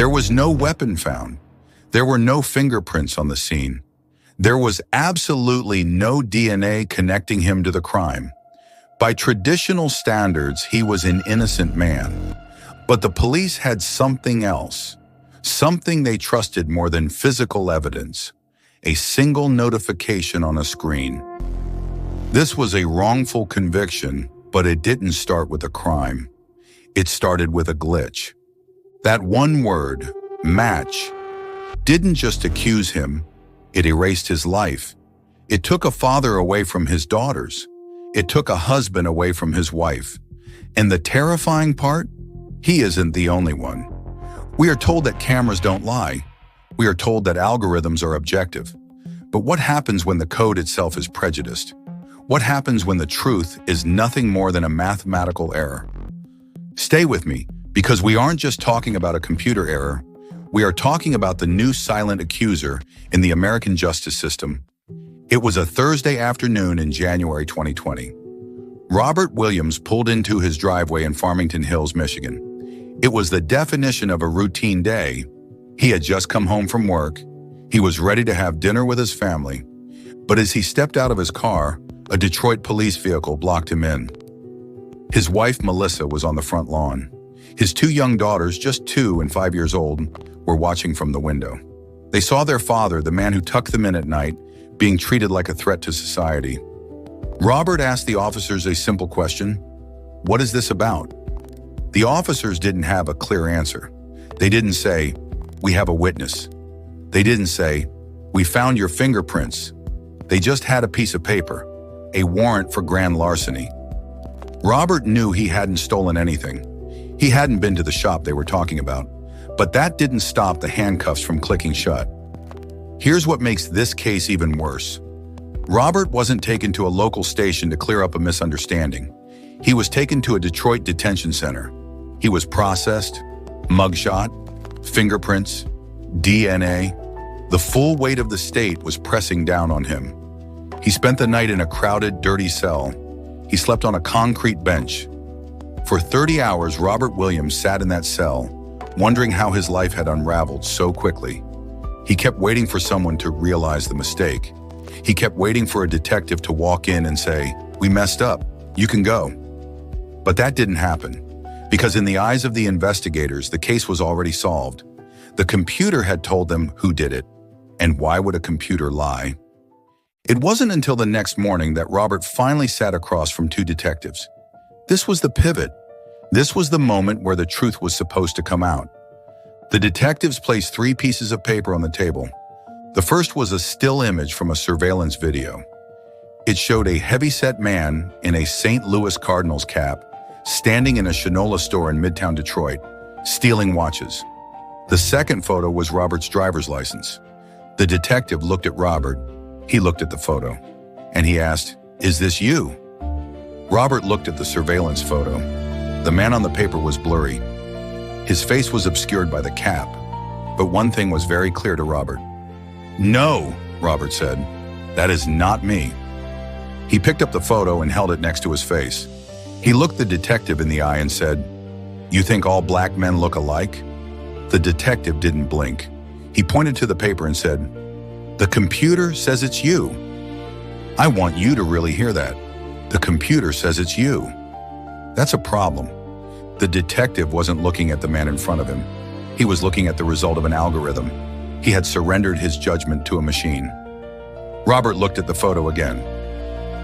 There was no weapon found. There were no fingerprints on the scene. There was absolutely no DNA connecting him to the crime. By traditional standards, he was an innocent man. But the police had something else, something they trusted more than physical evidence, a single notification on a screen. This was a wrongful conviction, but it didn't start with a crime. It started with a glitch. That one word, match, didn't just accuse him, it erased his life. It took a father away from his daughters. It took a husband away from his wife. And the terrifying part? He isn't the only one. We are told that cameras don't lie. We are told that algorithms are objective. But what happens when the code itself is prejudiced? What happens when the truth is nothing more than a mathematical error? Stay with me, because we aren't just talking about a computer error. We are talking about the new silent accuser in the American justice system. It was a Thursday afternoon in January 2020. Robert Williams pulled into his driveway in Farmington Hills, Michigan. It was the definition of a routine day. He had just come home from work. He was ready to have dinner with his family. But as he stepped out of his car, a Detroit police vehicle blocked him in. His wife, Melissa, was on the front lawn. His two young daughters, just 2 and 5 years old, were watching from the window. They saw their father, the man who tucked them in at night, being treated like a threat to society. Robert asked the officers a simple question: "What is this about?" The officers didn't have a clear answer. They didn't say, "We have a witness." They didn't say, "We found your fingerprints." They just had a piece of paper, a warrant for grand larceny. Robert knew he hadn't stolen anything. He hadn't been to the shop they were talking about, but that didn't stop the handcuffs from clicking shut. Here's what makes this case even worse. Robert wasn't taken to a local station to clear up a misunderstanding. He was taken to a Detroit detention center. He was processed, mugshot, fingerprints, DNA. The full weight of the state was pressing down on him. He spent the night in a crowded, dirty cell. He slept on a concrete bench. For 30 hours, Robert Williams sat in that cell, wondering how his life had unraveled so quickly. He kept waiting for someone to realize the mistake. He kept waiting for a detective to walk in and say, "We messed up, you can go." But that didn't happen, because in the eyes of the investigators, the case was already solved. The computer had told them who did it, and why would a computer lie? It wasn't until the next morning that Robert finally sat across from 2 detectives. This was the pivot. This was the moment where the truth was supposed to come out. The detectives placed 3 pieces of paper on the table. The first was a still image from a surveillance video. It showed a heavy-set man in a St. Louis Cardinals cap standing in a Shinola store in Midtown Detroit, stealing watches. The second photo was Robert's driver's license. The detective looked at Robert. He looked at the photo, and he asked, "Is this you?" Robert looked at the surveillance photo. The man on the paper was blurry. His face was obscured by the cap, but one thing was very clear to Robert. "No," Robert said, "that is not me." He picked up the photo and held it next to his face. He looked the detective in the eye and said, "You think all black men look alike?" The detective didn't blink. He pointed to the paper and said, "The computer says it's you." "I want you to really hear that. The computer says it's you." That's a problem. The detective wasn't looking at the man in front of him. He was looking at the result of an algorithm. He had surrendered his judgment to a machine. Robert looked at the photo again.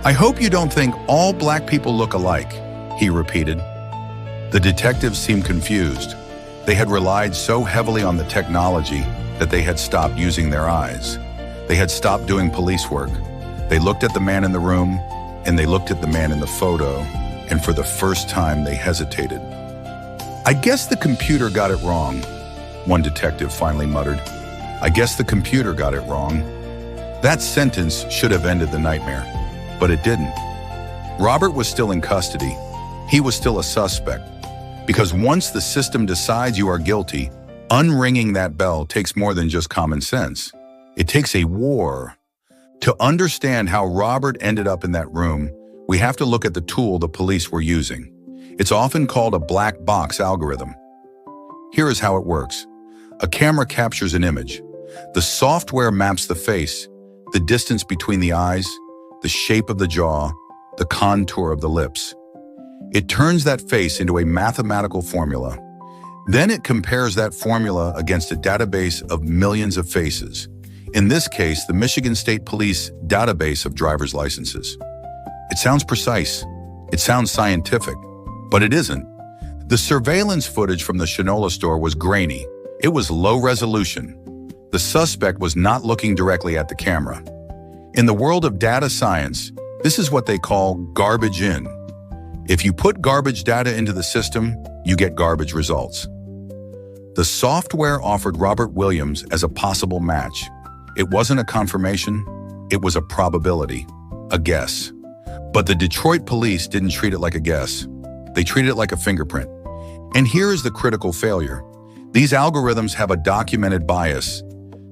"I hope you don't think all black people look alike," he repeated. The detectives seemed confused. They had relied so heavily on the technology that they had stopped using their eyes. They had stopped doing police work. They looked at the man in the room, and they looked at the man in the photo, and for the first time they hesitated. "I guess the computer got it wrong," one detective finally muttered. "I guess the computer got it wrong." That sentence should have ended the nightmare, but it didn't. Robert was still in custody. He was still a suspect, because once the system decides you are guilty, unringing that bell takes more than just common sense. It takes a war. To understand how Robert ended up in that room, we have to look at the tool the police were using. It's often called a black box algorithm. Here is how it works. A camera captures an image. The software maps the face, the distance between the eyes, the shape of the jaw, the contour of the lips. It turns that face into a mathematical formula. Then it compares that formula against a database of millions of faces. In this case, the Michigan State Police database of driver's licenses. It sounds precise. It sounds scientific, but it isn't. The surveillance footage from the Shinola store was grainy. It was low resolution. The suspect was not looking directly at the camera. In the world of data science, this is what they call garbage in. If you put garbage data into the system, you get garbage results. The software offered Robert Williams as a possible match. It wasn't a confirmation, it was a probability, a guess. But the Detroit police didn't treat it like a guess. They treated it like a fingerprint. And here is the critical failure. These algorithms have a documented bias.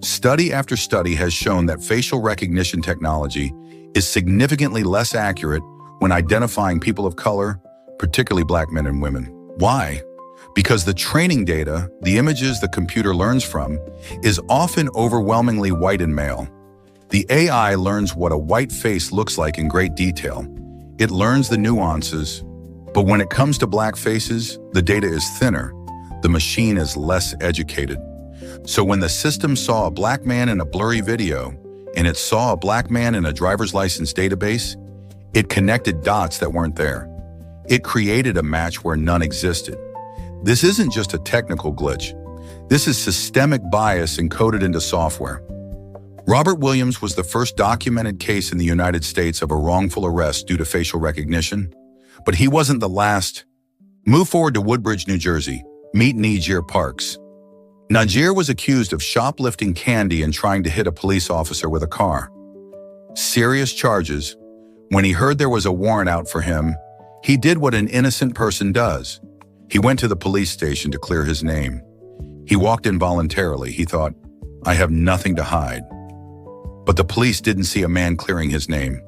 Study after study has shown that facial recognition technology is significantly less accurate when identifying people of color, particularly Black men and women. Why? Because the training data, the images the computer learns from, is often overwhelmingly white and male. The AI learns what a white face looks like in great detail. It learns the nuances, but when it comes to Black faces, the data is thinner. The machine is less educated. So when the system saw a Black man in a blurry video, and it saw a Black man in a driver's license database, it connected dots that weren't there. It created a match where none existed. This isn't just a technical glitch. This is systemic bias encoded into software. Robert Williams was the first documented case in the United States of a wrongful arrest due to facial recognition, but he wasn't the last. Move forward to Woodbridge, New Jersey. Meet Nijir Parks. Nijir was accused of shoplifting candy and trying to hit a police officer with a car. Serious charges. When he heard there was a warrant out for him, he did what an innocent person does. He went to the police station to clear his name. He walked in voluntarily. He thought, I have nothing to hide. But the police didn't see a man clearing his name.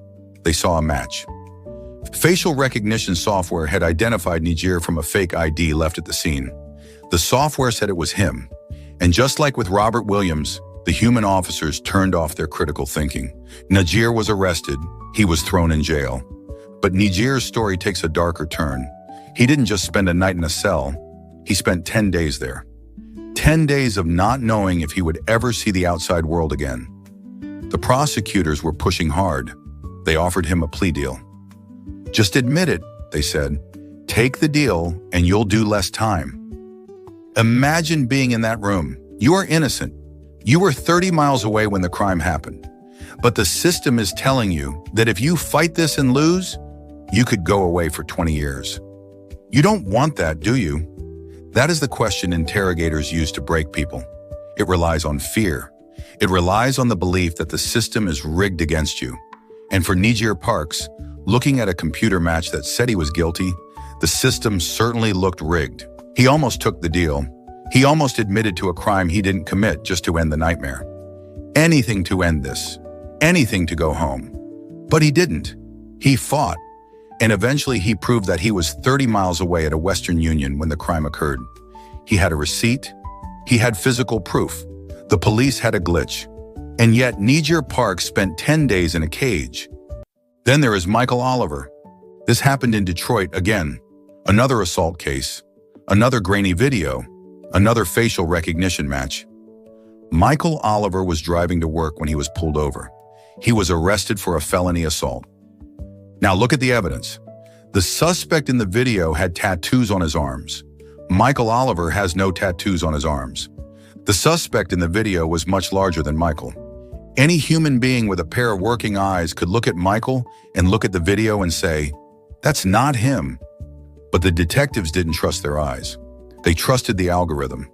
They saw a match. Facial recognition software had identified Nijir from a fake ID left at the scene. The software said it was him. And just like with Robert Williams, the human officers turned off their critical thinking. Nijir was arrested. He was thrown in jail. But Nijir's story takes a darker turn. He didn't just spend a night in a cell. He spent 10 days there. 10 days of not knowing if he would ever see the outside world again. The prosecutors were pushing hard. They offered him a plea deal. Just admit it, they said. Take the deal and you'll do less time. Imagine being in that room. You are innocent. You were 30 miles away when the crime happened. But the system is telling you that if you fight this and lose, you could go away for 20 years. You don't want that, do you? That is the question interrogators use to break people. It relies on fear. It relies on the belief that the system is rigged against you. And for Nijir Parks, looking at a computer match that said he was guilty, the system certainly looked rigged. He almost took the deal. He almost admitted to a crime he didn't commit just to end the nightmare. Anything to end this. Anything to go home. But he didn't. He fought. And eventually he proved that he was 30 miles away at a Western Union when the crime occurred. He had a receipt. He had physical proof. The police had a glitch. And yet Nijir Parks spent 10 days in a cage. Then there is Michael Oliver. This happened in Detroit again. Another assault case. Another grainy video. Another facial recognition match. Michael Oliver was driving to work when he was pulled over. He was arrested for a felony assault. Now look at the evidence. The suspect in the video had tattoos on his arms. Michael Oliver has no tattoos on his arms. The suspect in the video was much larger than Michael. Any human being with a pair of working eyes could look at Michael and look at the video and say, that's not him. But the detectives didn't trust their eyes. They trusted the algorithm.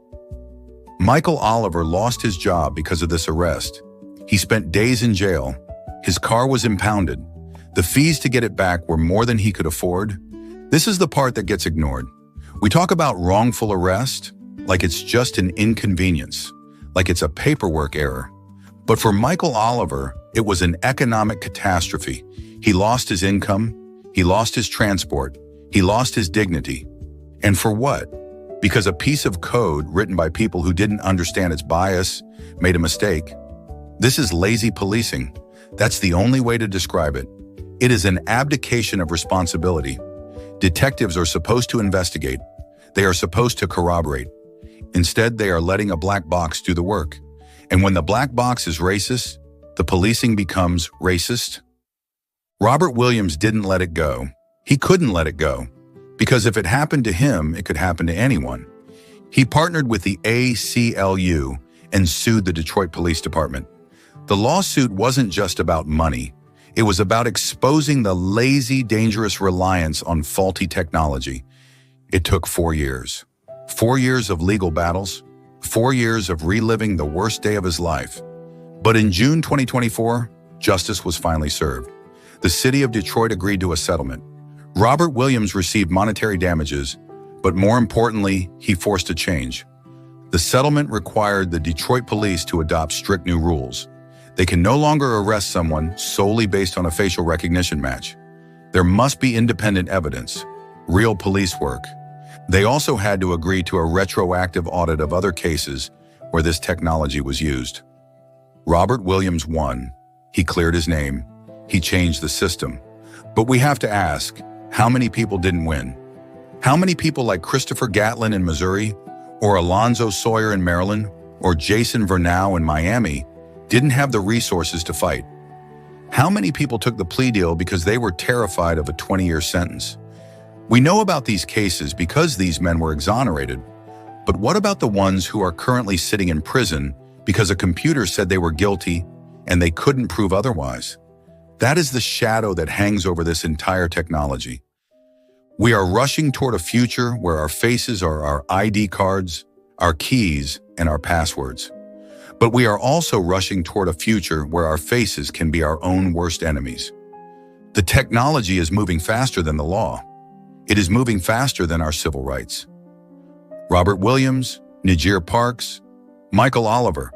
Michael Oliver lost his job because of this arrest. He spent days in jail. His car was impounded. The fees to get it back were more than he could afford. This is the part that gets ignored. We talk about wrongful arrest like it's just an inconvenience, like it's a paperwork error. But for Michael Oliver, it was an economic catastrophe. He lost his income, he lost his transport, he lost his dignity. And for what? because a piece of code written by people who didn't understand its bias made a mistake. This is lazy policing. That's the only way to describe it. It is an abdication of responsibility. Detectives are supposed to investigate. They are supposed to corroborate. Instead, they are letting a black box do the work. And when the black box is racist, the policing becomes racist. Robert Williams didn't let it go. He couldn't let it go. Because if it happened to him, it could happen to anyone. He partnered with the ACLU and sued the Detroit Police Department. The lawsuit wasn't just about money. It was about exposing the lazy, dangerous reliance on faulty technology. It took 4 years. 4 years of legal battles, 4 years of reliving the worst day of his life. But in June 2024, justice was finally served. The city of Detroit agreed to a settlement. Robert Williams received monetary damages, but more importantly, he forced a change. The settlement required the Detroit police to adopt strict new rules. They can no longer arrest someone solely based on a facial recognition match. There must be independent evidence, real police work. They also had to agree to a retroactive audit of other cases where this technology was used. Robert Williams won. He cleared his name. He changed the system. But we have to ask, how many people didn't win? How many people like Christopher Gatlin in Missouri, or Alonzo Sawyer in Maryland, or Jason Vernau in Miami didn't have the resources to fight? How many people took the plea deal because they were terrified of a 20-year sentence? We know about these cases because these men were exonerated. But what about the ones who are currently sitting in prison because a computer said they were guilty and they couldn't prove otherwise? That is the shadow that hangs over this entire technology. We are rushing toward a future where our faces are our ID cards, our keys, and our passwords. But we are also rushing toward a future where our faces can be our own worst enemies. The technology is moving faster than the law. It is moving faster than our civil rights. Robert Williams, Najir Parks, Michael Oliver.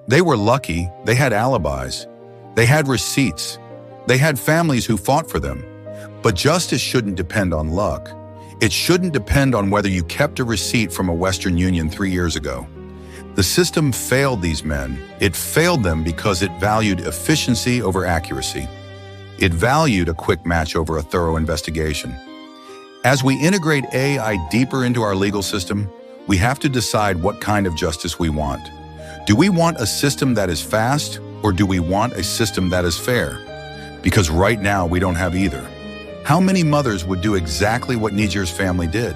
They were lucky. They had alibis. They had receipts. They had families who fought for them. But justice shouldn't depend on luck. It shouldn't depend on whether you kept a receipt from a Western Union 3 years ago. The system failed these men. It failed them because it valued efficiency over accuracy. It valued a quick match over a thorough investigation. As we integrate AI deeper into our legal system, we have to decide what kind of justice we want. Do we want a system that is fast, or do we want a system that is fair? Because right now we don't have either. How many mothers would do exactly what Najir's family did?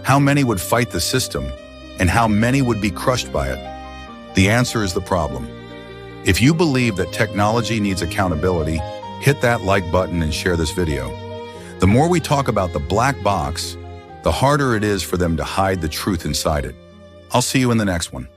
How many would fight the system? And how many would be crushed by it? The answer is the problem. If you believe that technology needs accountability, hit that like button and share this video. The more we talk about the black box, the harder it is for them to hide the truth inside it. I'll see you in the next one.